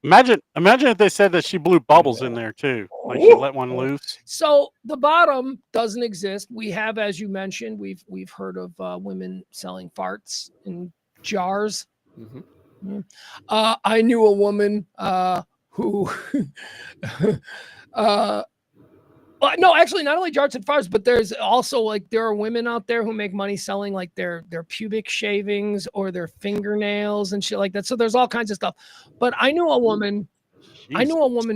Imagine if they said that she blew bubbles in there too, like she let one loose. So the bottom doesn't exist. We have, as you mentioned, we've heard of women selling farts in jars. Mm-hmm. I knew a woman who. No, actually, not only jars and farts, but there's also, like, there are women out there who make money selling, like, their pubic shavings or their fingernails and shit like that. So there's all kinds of stuff. But I knew a woman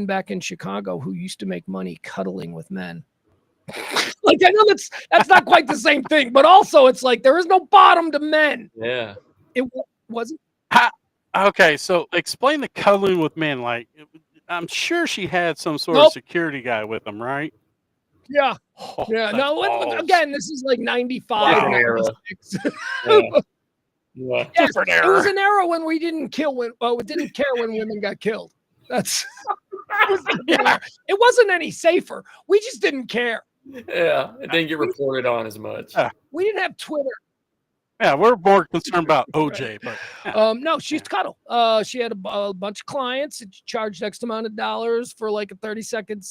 back in Chicago who used to make money cuddling with men. Like, I know that's not quite the same thing, but also it's like there is no bottom to men. Yeah, it wasn't. Okay, so explain the cuddling with men. Like, I'm sure she had some sort of security guy with them, right? Yeah. No, again, this is like 95, 96. Different era. It was an era when we didn't care when women got killed. It wasn't any safer. We just didn't care. Yeah, it didn't get reported on as much. We didn't have Twitter. Yeah, we're more concerned about OJ, but no, she's cuddle. She had a bunch of clients. She charged X amount of dollars for like a 30-second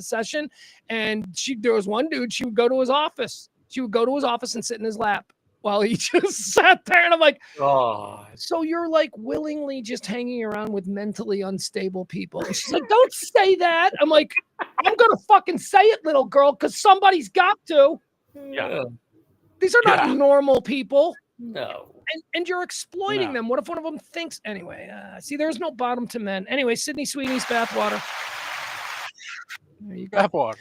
session, and there was one dude. She would go to his office. And sit in his lap while he just sat there. And I'm like, so you're like willingly just hanging around with mentally unstable people? And she's like, don't say that. I'm like, I'm gonna fucking say it, little girl, because somebody's got to. Yeah. These are not normal people. No. And you're exploiting them. What if one of them thinks? Anyway, see, there's no bottom to men. Anyway, Sidney Sweeney's bathwater. There you go. Bathwater.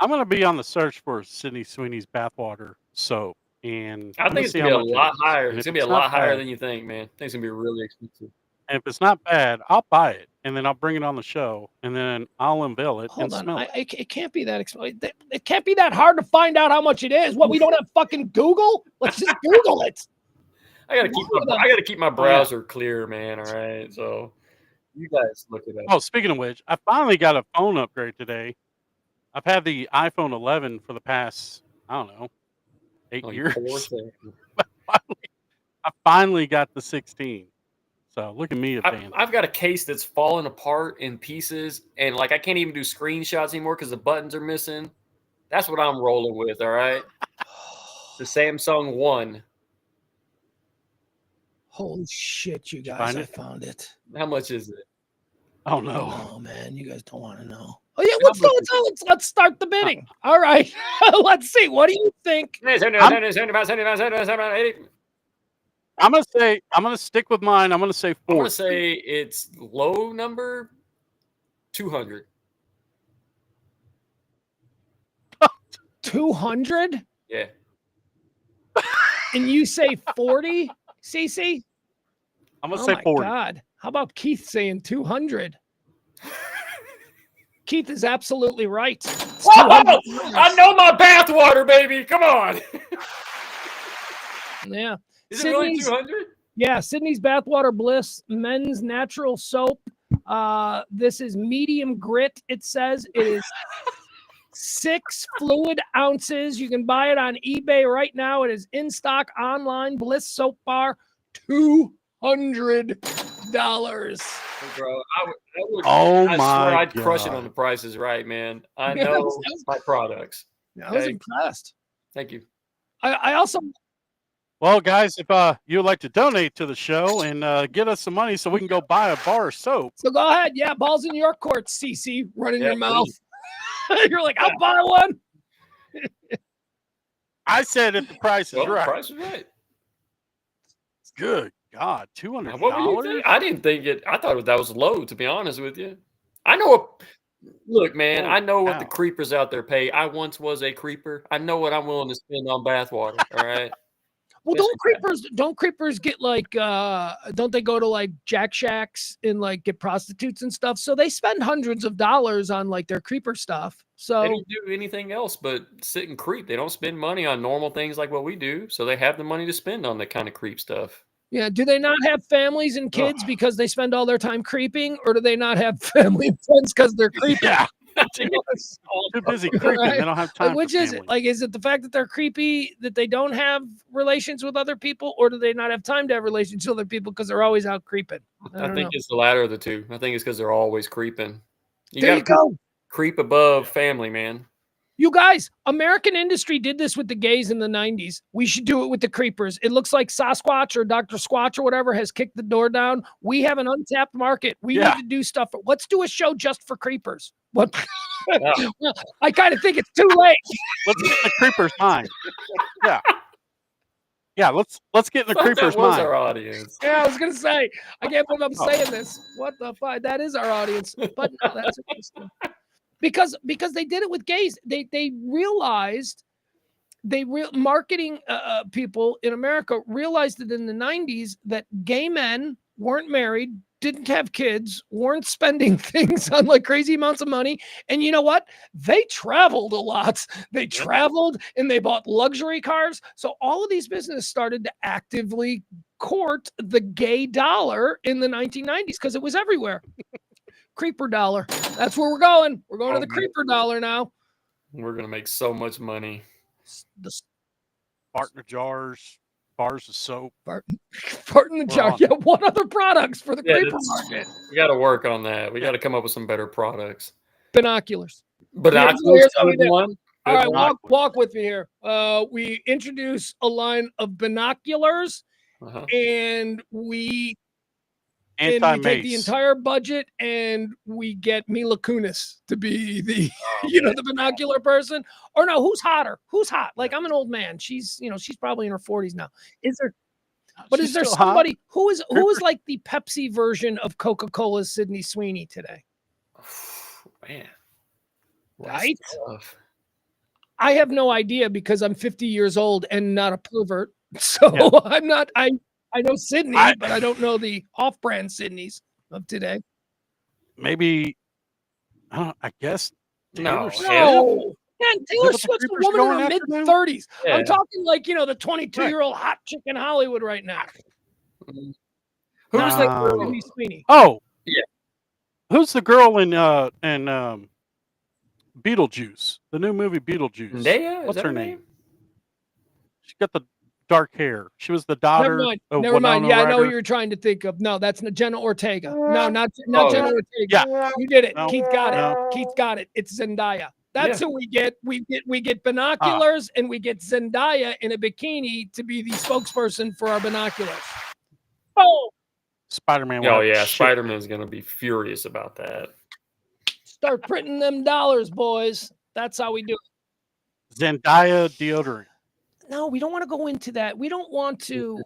I'm going to be on the search for Sidney Sweeney's bathwater soap. And I think it's going to be a lot higher. It's going to be a lot higher than you think, man. I think it's going to be really expensive. And if it's not bad, I'll buy it, and then I'll bring it on the show, and then I'll unveil it and smell it. It can't be that it can't be that hard to find out how much it is. What, we don't have fucking Google? Let's just Google it. I gotta keep my browser clear, man. All right, so you guys look it up. Oh, speaking of which, I finally got a phone upgrade today. I've had the iPhone 11 for the past, I don't know, 8 years. I finally got the 16. So look at me, I've got a case that's falling apart in pieces, and like I can't even do screenshots anymore because the buttons are missing. That's what I'm rolling with. All right, the Samsung One. Holy shit, you guys! I found it. How much is it? Oh no! Oh man, you guys don't want to know. Oh yeah, let's start the bidding. All right, let's see. What do you think? I'm gonna stick with mine. I'm gonna say 4. I'm gonna say it's low number 200. 200? Yeah. And you say 40, CC? I'm gonna say 40. God. How about Keith saying 200? Keith is absolutely right. I know my bathwater, baby. Come on. Yeah. Is it really 200? Yeah, Sidney's Bathwater Bliss men's natural soap. This is medium grit. It says it is 6 fluid ounces. You can buy it on eBay right now. It is in stock online. Bliss soap bar, $200. Bro, I swear I'd crush it on The Price is Right, man. I know my products. I was impressed. Thank you. I also. Well, guys, if you would like to donate to the show and get us some money so we can go buy a bar of soap. So go ahead. Yeah, ball's in your court, CC. Running your mouth. You're like, I'll buy one. I said if the price is right. The price is right. Good God, $200. What were you thinking? I didn't think it. I thought that was low, to be honest with you. I know. Look, man, I know what the creepers out there pay. I once was a creeper. I know what I'm willing to spend on bathwater. All right. Well, don't creepers get like don't they go to like Jack Shacks and like get prostitutes and stuff? So they spend hundreds of dollars on like their creeper stuff. So they don't do anything else but sit and creep. They don't spend money on normal things like what we do. So they have the money to spend on that kind of creep stuff. Yeah. Do they not have families and kids because they spend all their time creeping, or do they not have family and friends because they're creeping? Yeah. Too busy creeping. Right? They don't have time. Which is it? Like, is it the fact that they're creepy that they don't have relations with other people, or do they not have time to have relations with other people because they're always out creeping? I think it's the latter of the two. I think it's because they're always creeping. There you go. Creep above family, man. You guys, American industry did this with the gays in the 90s. We should do it with the creepers. It looks like Sasquatch or Dr. Squatch or whatever has kicked the door down. We have an untapped market. We need to do stuff. Let's do a show just for creepers. What? I kind of think it's too late. Let's get in the creeper's mind. Yeah, let's get in the creeper's mind. Our audience. Yeah, I was gonna say. I can't believe I'm saying this. What the fuck? That is our audience. But no, that's interesting. Because they did it with gays. They realized marketing people in America realized that in the 90s that gay men weren't married, didn't have kids, weren't spending things on like crazy amounts of money. And you know what? They traveled a lot. They traveled and they bought luxury cars. So all of these businesses started to actively court the gay dollar in the 1990s because it was everywhere. Creeper dollar. That's where we're going. We're going to the creeper dollar now. We're going to make so much money. Fart in the jars, bars of soap. Fart in the jar. Yeah, what other products for the creeper market? We got to work on that. We got to come up with some better products. Binoculars. Binoculars. All right, walk with me here. We introduce a line of binoculars, and we take the entire budget, and we get Mila Kunis to be the the binocular person. Or no, who's hotter? Who's hot? Like, I'm an old man. She's probably in her 40s now. Is there somebody who is like the Pepsi version of Coca-Cola's Sidney Sweeney today? Man. Right? I have no idea because I'm 50 years old and not a pervert. So I'm not I know Sidney, but I don't know the off-brand Sidneys of today. Maybe, I guess. No. Man, Taylor Swift's a woman in her mid-30s. Yeah. I'm talking like, the 22-year-old hot chick in Hollywood right now. Who's like Sidney Sweeney? Oh, yeah. Who's the girl in Beetlejuice? The new movie Beetlejuice. Zendaya? What's her name? She got the dark hair. She was the daughter. Never mind. Yeah, I know who you're trying to think of. No, that's Jenna Ortega. No, not Jenna Ortega. Yeah. You did it. No. Keith got it. Keith got it. It's Zendaya. That's who we get. We get binoculars and we get Zendaya in a bikini to be the spokesperson for our binoculars. Oh, Spider-Man. Oh yeah, Spider-Man's gonna be furious about that. Start printing them dollars, boys. That's how we do it. Zendaya deodorant. No, we don't want to go into that. We don't want to.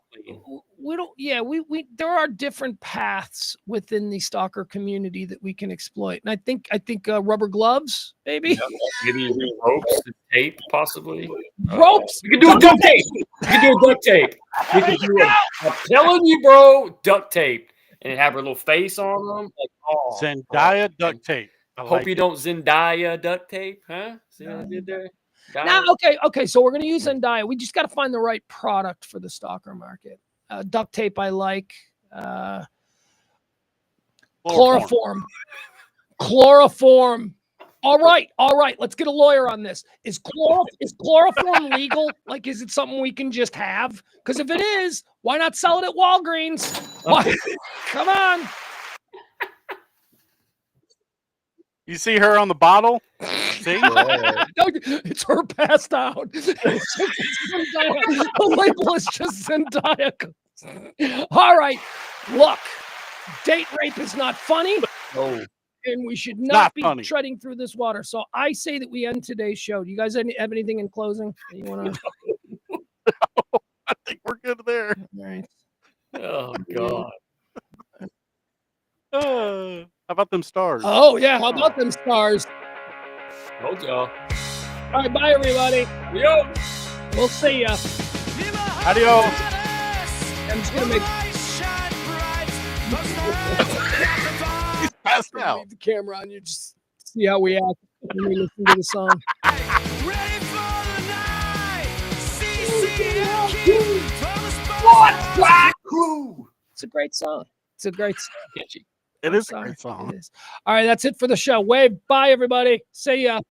We don't. Yeah, we. There are different paths within the stalker community that we can exploit, and I think rubber gloves, maybe. Yeah, maybe ropes and tape, possibly. Ropes. We can do a duct tape. We can do a duct tape. We can do I'm telling you, bro, duct tape, and have her little face on them. Like, Zendaya duct tape. Hope you don't Zendaya duct tape, huh? See what I did there? Now, okay. So we're gonna use Zendaya. We just got to find the right product for the stalker market. Duct tape I like. Chloroform. All right. Let's get a lawyer on this. Is chloroform legal? Like, is it something we can just have? Because if it is, why not sell it at Walgreens? Come on. You see her on the bottle? See? It's her passed out. The label is just Zendaya. All right. Look, date rape is not funny. Oh. And we should not be treading through this water. So I say that we end today's show. Do you guys have anything in closing that you want to? No, I think we're good there. All right. Oh, God. How about them stars? Oh, yeah. How about them stars? Told y'all. All right. Bye, everybody. Yo. We'll see ya. Adios. I'm just going to make... He's passed out. Leave the camera on. You just see how we act when we listen to the song. It's a great song. It is a great song. It is. All right, that's it for the show. Wave. Bye, everybody. See ya.